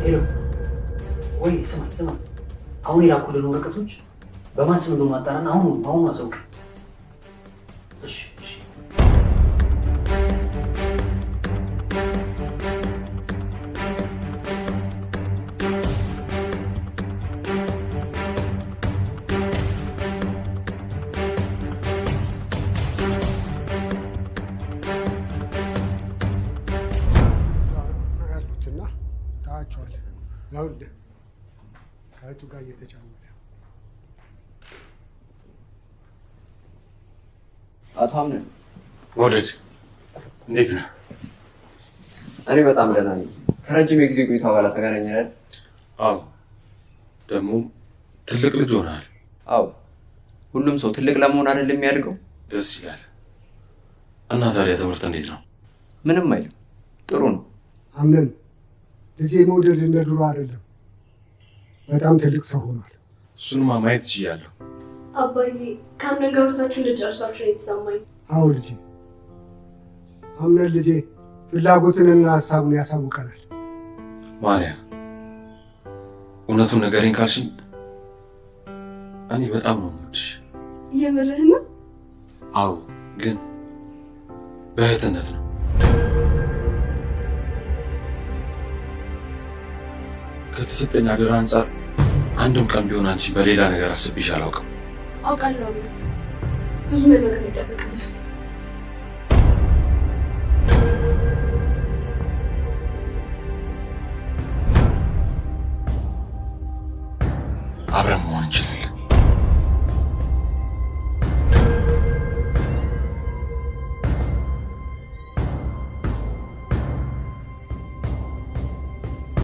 ሄሎ ወይ ስማ አሁን የላኩልን ወረቀቶች በማን ስም እንደሆነ አጣራና አሁን አሳውቅ። እሺ ከእህቱ ጋር እየተጫወተ አቶ አምነን ወደድ እንዴት ነህ? እኔ በጣም ደህና ነኝ። ከረጅም የጊዜ ቆይታ በኋላ ተገናኘን። አዎ ደግሞ ትልቅ ልጅ ሆነሃል። አዎ ሁሉም ሰው ትልቅ ለመሆን አይደል የሚያድገው? ደስ ይላል። እና ታዲያ ትምህርት እንዴት ነው? ምንም አይልም፣ ጥሩ ነው። አምነን ልጄ መውደድ እንደ ድሮ አይደለም፣ በጣም ትልቅ ሰው ሆኗል። እሱንማ ማየት እችላለሁ። አባዬ ከአምነን ጋር ወርታችሁ እንደጨረሳችሁ ነው የተሰማኝ። አዎ ልጄ፣ አምነን ልጄ ፍላጎትንና ሀሳቡን ያሳውቀናል። ማርያ እውነቱን ንገረኝ ካልሽኝ እኔ በጣም ነው የምወድሽ። የምርህ ነው? አዎ ግን በእህትነት ነው። ከተሰጠኝ አደራ አንጻር አንድም ቀን ቢሆን አንቺ በሌላ ነገር አስቤሽ አላውቅም። አውቃለሁ። ብዙ ነገር ይጠበቃል። አብረን መሆን እንችላለን።